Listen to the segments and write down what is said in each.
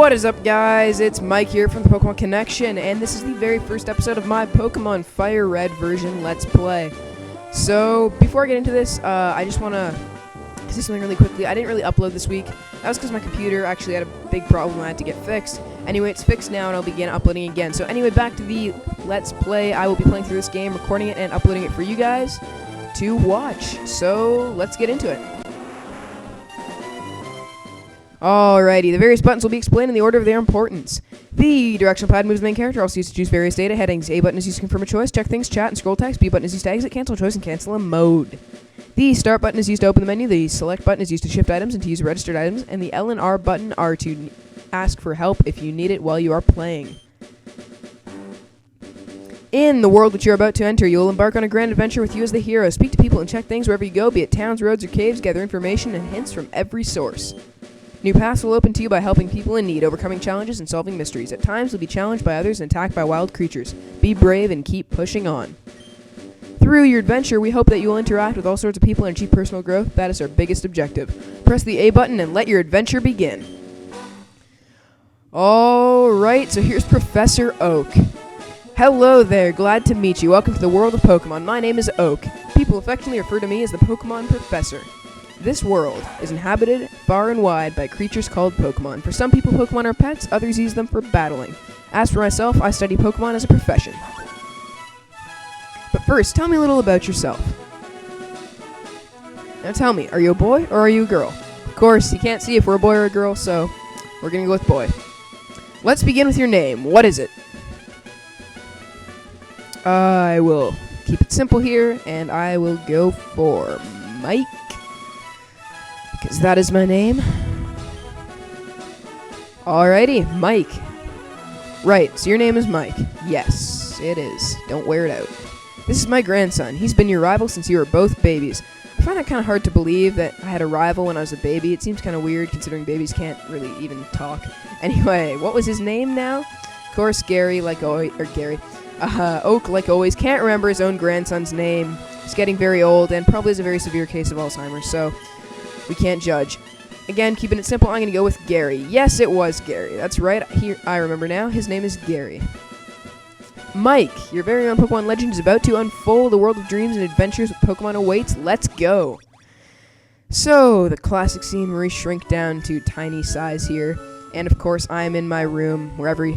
What is up, guys? It's Mike here from the Pokemon Connection, and this is the very first episode of my Pokemon Fire Red version Let's Play. So, before I get into this, I just want to say something really quickly. I didn't really upload this week. That was because my computer actually had a big problem I had to get fixed. Anyway, it's fixed now, and I'll begin uploading again. So anyway, back to the Let's Play. I will be playing through this game, recording it, and uploading it for you guys to watch. So, let's get into it. Alrighty, the various buttons will be explained in the order of their importance. The directional pad moves the main character, also used to choose various data headings. A button is used to confirm a choice, check things, chat, and scroll text. B button is used to exit, cancel a choice, and cancel a mode. The start button is used to open the menu. The select button is used to shift items and to use registered items. And the L and R button are to ask for help if you need it while you are playing. In the world which you're about to enter, you will embark on a grand adventure with you as the hero. Speak to people and check things wherever you go, be it towns, roads, or caves. Gather information and hints from every source. New paths will open to you by helping people in need, overcoming challenges, and solving mysteries. At times, you'll be challenged by others and attacked by wild creatures. Be brave and keep pushing on. Through your adventure, we hope that you will interact with all sorts of people and achieve personal growth. That is our biggest objective. Press the A button and let your adventure begin. Alright, so here's Professor Oak. Hello there, glad to meet you. Welcome to the world of Pokemon. My name is Oak. People affectionately refer to me as the Pokemon Professor. This world is inhabited far and wide by creatures called Pokemon. For some people, Pokemon are pets, others use them for battling. As for myself, I study Pokemon as a profession. But first, tell me a little about yourself. Now tell me, are you a boy or are you a girl? Of course, you can't see if we're a boy or a girl, so we're gonna go with boy. Let's begin with your name. What is it? I will keep it simple here, and I will go for Mike. Because that is my name. Alrighty, Mike. Right, so your name is Mike. Yes, it is. Don't wear it out. This is my grandson. He's been your rival since you were both babies. I find it kind of hard to believe that I had a rival when I was a baby. It seems kind of weird considering babies can't really even talk. Anyway, what was his name now? Of course, Gary, like always, or Gary. Oak, like always, can't remember his own grandson's name. He's getting very old and probably has a very severe case of Alzheimer's, so we can't judge. Again, keeping it simple, I'm going to go with Gary. Yes, it was Gary. That's right. I remember now. His name is Gary. Mike, your very own Pokemon legend is about to unfold. The world of dreams and adventures with Pokemon awaits. Let's go. So, the classic scene where we shrink down to tiny size here. And, of course, I'm in my room where every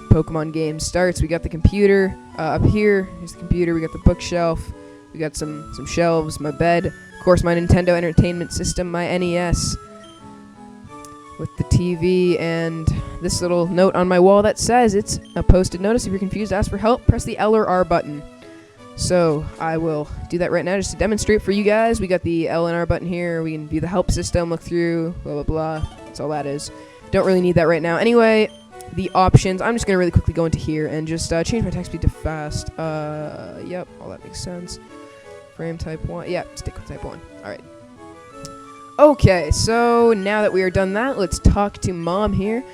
Pokemon game starts. We got the computer up here. Here's the computer. We got the bookshelf. We got some shelves, my bed. Of course, my Nintendo Entertainment System, my NES, with the TV, and this little note on my wall that says it's a posted notice. If you're confused, ask for help, press the L or R button. So, I will do that right now just to demonstrate for you guys. We got the L and R button here. We can view the help system, look through, blah, blah, blah. That's all that is. Don't really need that right now. Anyway, the options. I'm just going to really quickly go into here and just change my text speed to fast. Yep, all that makes sense. Frame type 1. Yeah, stick with type 1. Alright. Okay, so now that we are done that, let's talk to Mom here.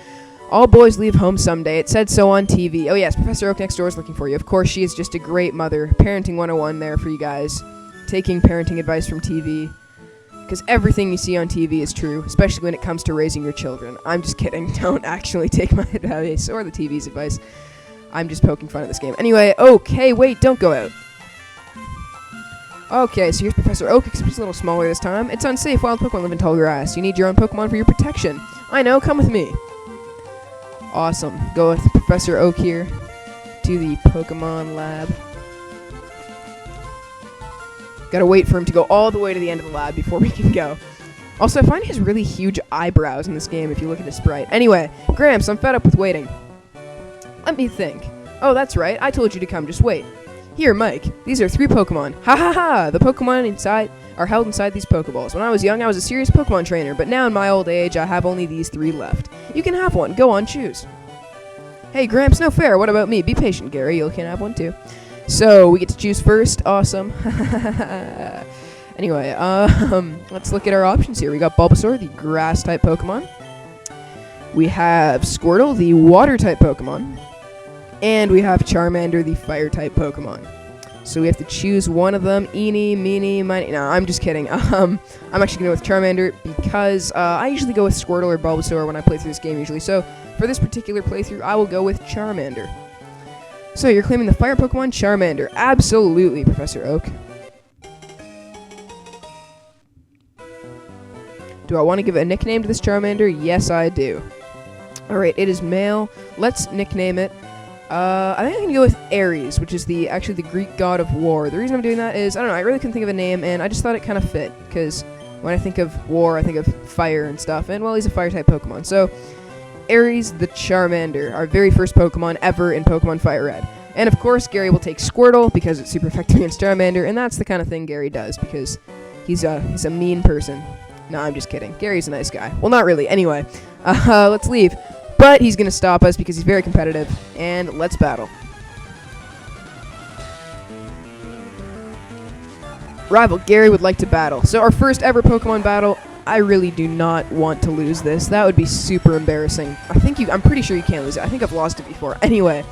All boys leave home someday. It said so on TV. Oh yes, Professor Oak next door is looking for you. Of course, she is just a great mother. Parenting 101 there for you guys. Taking parenting advice from TV. Because everything you see on TV is true, especially when it comes to raising your children. I'm just kidding. Don't actually take my advice or the TV's advice. I'm just poking fun at this game. Anyway, okay, wait, don't go out. Okay, so here's Professor Oak, except he's a little smaller this time. It's unsafe. Wild Pokemon live in tall grass. You need your own Pokemon for your protection. I know, come with me. Awesome. Go with Professor Oak here to the Pokemon lab. Gotta wait for him to go all the way to the end of the lab before we can go. Also, I find he has really huge eyebrows in this game if you look at his sprite. Anyway, Gramps, I'm fed up with waiting. Let me think. Oh, that's right. I told you to come. Just wait. Here, Mike, these are 3 Pokemon. Ha ha ha! The Pokemon inside are held inside these Pokeballs. When I was young, I was a serious Pokemon trainer, but now in my old age, I have only these 3 left. You can have one. Go on, choose. Hey, Gramps, no fair. What about me? Be patient, Gary. You can have one, too. So, we get to choose first. Awesome. Anyway, let's look at our options here. We got Bulbasaur, the Grass-type Pokemon. We have Squirtle, the Water-type Pokemon. And we have Charmander, the Fire-type Pokemon. So we have to choose one of them. Eeny, meeny, miny. No, I'm just kidding. I'm actually going to go with Charmander because I usually go with Squirtle or Bulbasaur when I play through this game usually. So for this particular playthrough, I will go with Charmander. So you're claiming the fire Pokemon Charmander. Absolutely, Professor Oak. Do I want to give a nickname to this Charmander? Yes, I do. Alright, it is male. Let's nickname it. I think I'm going to go with Ares, which is actually the Greek god of war. The reason I'm doing that is, I don't know, I really couldn't think of a name, and I just thought it kind of fit, because when I think of war, I think of fire and stuff, and, well, he's a fire-type Pokemon. So, Ares the Charmander, our very first Pokemon ever in Pokemon Fire Red. And, of course, Gary will take Squirtle, because it's super effective against Charmander, and that's the kind of thing Gary does, because he's a mean person. No, I'm just kidding. Gary's a nice guy. Well, not really. Anyway, let's leave. But he's going to stop us because he's very competitive. And let's battle. Rival Gary would like to battle. So our first ever Pokemon battle. I really do not want to lose this. That would be super embarrassing. I'm pretty sure you can't lose it. I think I've lost it before. Anyway,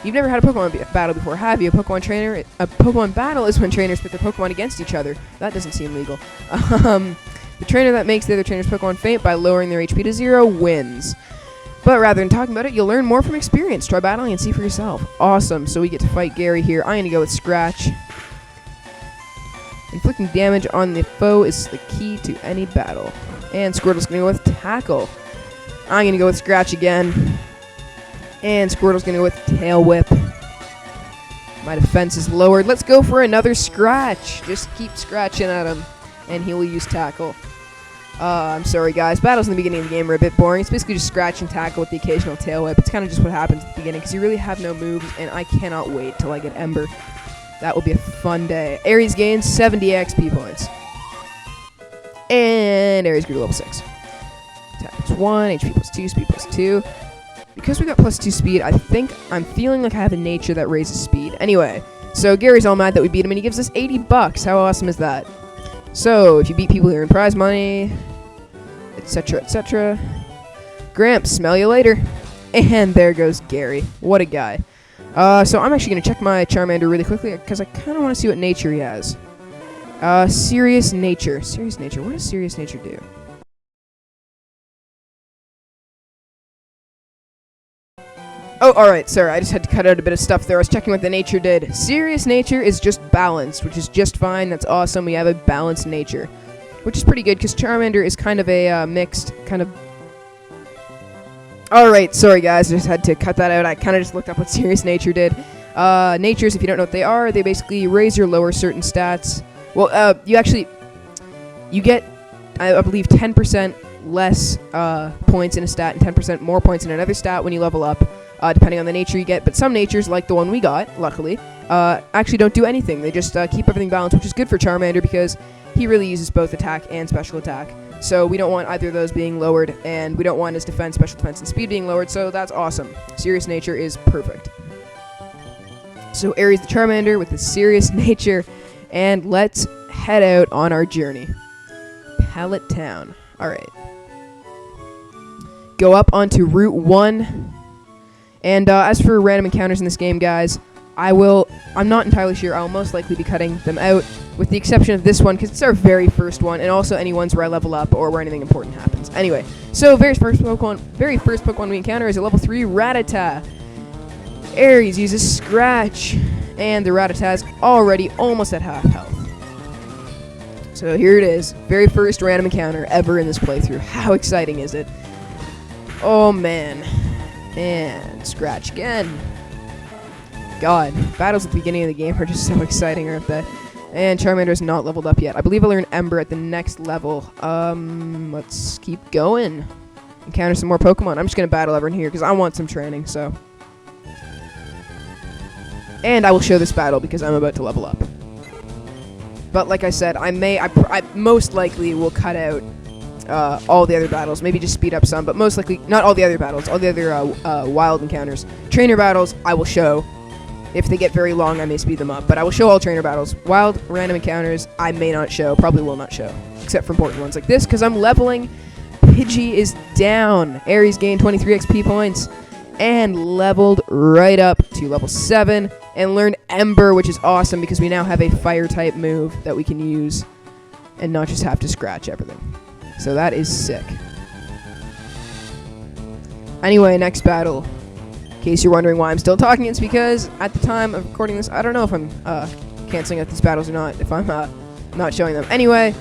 you've never had a Pokemon battle before, have you? A Pokemon battle is when trainers pit their Pokemon against each other. That doesn't seem legal. The trainer that makes the other trainer's Pokemon faint by lowering their HP to 0 wins. But rather than talking about it, you'll learn more from experience. Try battling and see for yourself. Awesome. So we get to fight Gary here. I'm going to go with Scratch. Inflicting damage on the foe is the key to any battle. And Squirtle's going to go with Tackle. I'm going to go with Scratch again. And Squirtle's going to go with Tail Whip. My defense is lowered. Let's go for another Scratch. Just keep scratching at him. And he will use Tackle. I'm sorry, guys. Battles in the beginning of the game are a bit boring. It's basically just scratch and tackle with the occasional tail whip. It's kind of just what happens at the beginning because you really have no moves, and I cannot wait till I get Ember. That will be a fun day. Ares gains 70 XP points. And Ares grew to level 6. Attack plus 1, HP plus 2, speed plus 2. Because we got plus 2 speed, I'm feeling like I have a nature that raises speed. Anyway, so Gary's all mad that we beat him, and he gives us 80 bucks. How awesome is that? So, if you beat people, you earn prize money, etc., etc. Gramps, smell you later. And there goes Gary. What a guy. So I'm actually going to check my Charmander really quickly, because I kind of want to see what nature he has. Serious Nature. Serious Nature. What does Serious Nature do? Oh, alright, sorry, I just had to cut out a bit of stuff there. I was checking what the nature did. Serious Nature is just balanced, which is just fine. That's awesome. We have a balanced nature, which is pretty good, because Charmander is kind of a mixed kind of... Alright, sorry guys, I just had to cut that out. I kind of just looked up what Serious Nature did. Natures, if you don't know what they are, they basically raise or lower certain stats. Well, you get, I believe, 10% less points in a stat and 10% more points in another stat when you level up. Depending on the nature you get, but some natures, like the one we got, luckily, actually don't do anything. They just keep everything balanced, which is good for Charmander because he really uses both attack and special attack. So we don't want either of those being lowered, and we don't want his defense, special defense, and speed being lowered, so that's awesome. Serious Nature is perfect. So Ares the Charmander with his Serious Nature, and let's head out on our journey. Pallet Town. Alright. Go up onto Route 1. And as for random encounters in this game, guys, I'm not entirely sure. I'll most likely be cutting them out, with the exception of this one, because it's our very first one, and also any ones where I level up or where anything important happens. Anyway, so very first Pokemon we encounter is a level 3 Rattata. Ares uses Scratch, and the Rattata is already almost at half health. So here it is, very first random encounter ever in this playthrough. How exciting is it? Oh man. And Scratch again. God, battles at the beginning of the game are just so exciting, aren't they? And Charmander is not leveled up yet. I believe I'll learn Ember at the next level. Let's keep going. Encounter some more Pokemon. I'm just going to battle everyone here because I want some training, so. And I will show this battle because I'm about to level up. But like I said, I most likely will cut out all the other battles, maybe just speed up some, but most likely, not all the other battles, all the other wild encounters. Trainer battles, I will show. If they get very long, I may speed them up, but I will show all trainer battles. Wild, random encounters, I may not show, probably will not show, except for important ones like this, because I'm leveling. Pidgey is down. Ares gained 23 XP points, and leveled right up to level 7. and learned Ember, which is awesome because we now have a fire-type move that we can use and not just have to scratch everything. So that is sick. Anyway, next battle. In case you're wondering why I'm still talking, it's because at the time of recording this, I don't know if I'm canceling out these battles or not, if I'm not showing them. Anyway,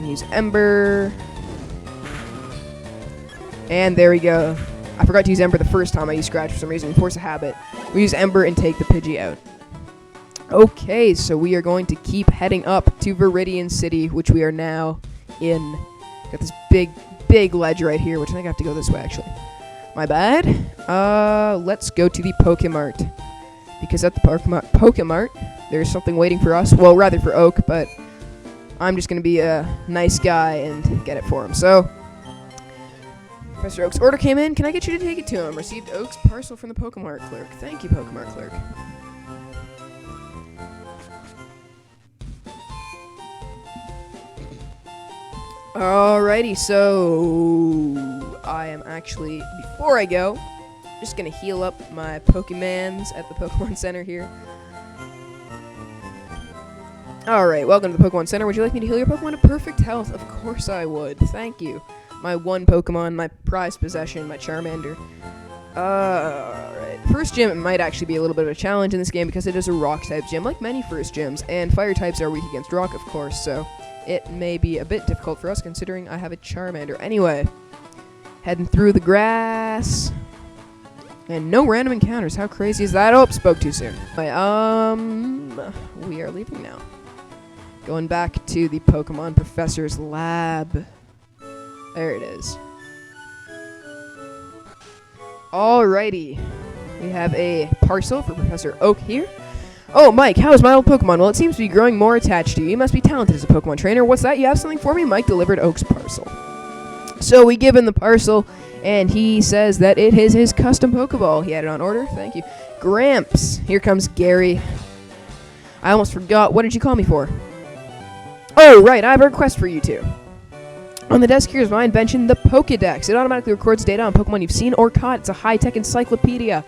use Ember. And there we go. I forgot to use Ember the first time I used Scratch for some reason. Force a habit. We use Ember and take the Pidgey out. Okay, so we are going to keep heading up to Viridian City, which we are now in. Got this big ledge right here, which I think I have to go this way, actually. My bad. Let's go to the Pokemart. Because at the Pokemart, there's something waiting for us. Well, rather for Oak, but I'm just going to be a nice guy and get it for him. So, Professor Oak's order came in. Can I get you to take it to him? Received Oak's parcel from the Pokemart clerk. Thank you, Pokemart clerk. Alrighty, so I am actually, before I go, just going to heal up my Pokemans at the Pokemon Center here. Alright, welcome to the Pokemon Center. Would you like me to heal your Pokemon to perfect health? Of course I would. Thank you. My one Pokemon, my prized possession, my Charmander. Alright. First gym might actually be a little bit of a challenge in this game because it is a rock-type gym, like many first gyms, and fire types are weak against rock, of course, so it may be a bit difficult for us considering I have a Charmander. Anyway, heading through the grass. And no random encounters. How crazy is that? Oh, spoke too soon. We are leaving now. Going back to the Pokemon Professor's lab. There it is. Alrighty. We have a parcel for Professor Oak here. Oh, Mike, how is my old Pokemon? Well, it seems to be growing more attached to you. You must be talented as a Pokemon trainer. What's that? You have something for me? Mike delivered Oak's parcel. So we give him the parcel, and he says that it is his custom Pokeball. He had it on order. Thank you. Gramps. Here comes Gary. I almost forgot. What did you call me for? Oh, right. I have a request for you two. On the desk here is my invention, the Pokédex. It automatically records data on Pokemon you've seen or caught. It's a high-tech encyclopedia.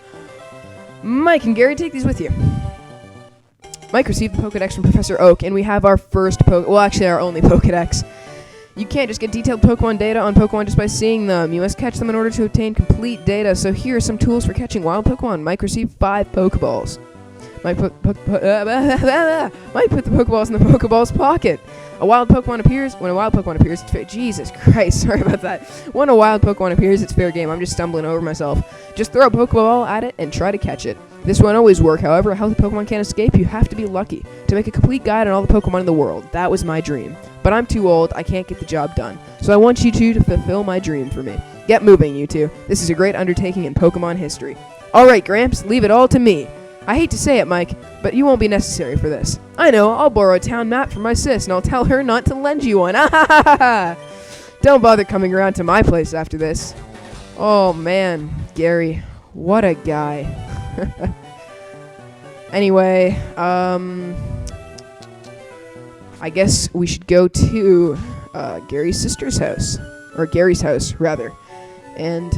Mike and Gary, take these with you. Mike received the Pokédex from Professor Oak, and we have our first well, actually our only Pokédex. You can't just get detailed Pokemon data on Pokemon just by seeing them. You must catch them in order to obtain complete data. So here are some tools for catching wild Pokemon. Mike received 5 Pokeballs. Mike put the Pokeballs in the Pokeball's pocket. When a wild Pokemon appears, it's fair. Jesus Christ, sorry about that. When a wild Pokemon appears, it's fair game. I'm just stumbling over myself. Just throw a Pokeball at it and try to catch it. This won't always work, however, a healthy Pokemon can't escape. You have to be lucky to make a complete guide on all the Pokemon in the world. That was my dream. But I'm too old, I can't get the job done. So I want you two to fulfill my dream for me. Get moving, you two. This is a great undertaking in Pokemon history. Alright, Gramps, leave it all to me. I hate to say it, Mike, but you won't be necessary for this. I know, I'll borrow a town map from my sis, and I'll tell her not to lend you one. Don't bother coming around to my place after this. Oh, man, Gary, what a guy. Anyway, I guess we should go to Gary's sister's house, or Gary's house, rather, and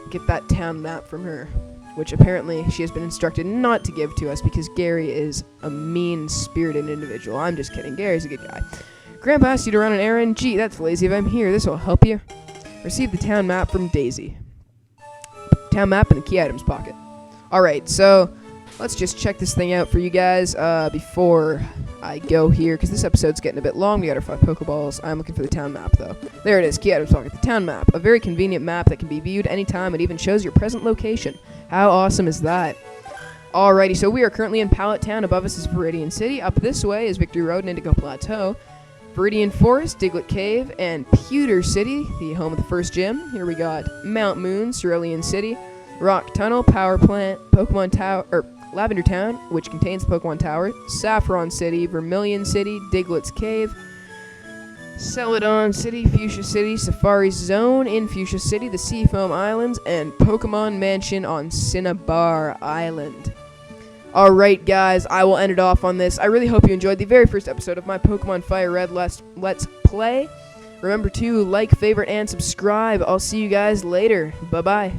get that town map from her, which apparently she has been instructed not to give to us because Gary is a mean-spirited individual. I'm just kidding. Gary's a good guy. Grandpa asked you to run an errand. Gee, that's lazy. If I'm here, this will help you. Receive the town map from Daisy. Town map in the key items pocket. Alright, so let's just check this thing out for you guys before I go here, because this episode's getting a bit long. We got our 5 Pokeballs. I'm looking for the town map, though. There it is, key items pocket, the town map. A very convenient map that can be viewed anytime. It even shows your present location. How awesome is that? Alrighty, so we are currently in Pallet Town. Above us is Viridian City. Up this way is Victory Road and Indigo Plateau. Viridian Forest, Diglett Cave, and Pewter City, the home of the first gym. Here we got Mount Moon, Cerulean City, Rock Tunnel, Power Plant, Pokemon Tower, Lavender Town, which contains Pokemon Tower, Saffron City, Vermilion City, Diglett's Cave, Celadon City, Fuchsia City, Safari Zone in Fuchsia City, the Seafoam Islands, and Pokemon Mansion on Cinnabar Island. Alright guys, I will end it off on this. I really hope you enjoyed the very first episode of my Pokemon Fire Red Let's Play. Remember to like, favorite, and subscribe. I'll see you guys later. Bye-bye.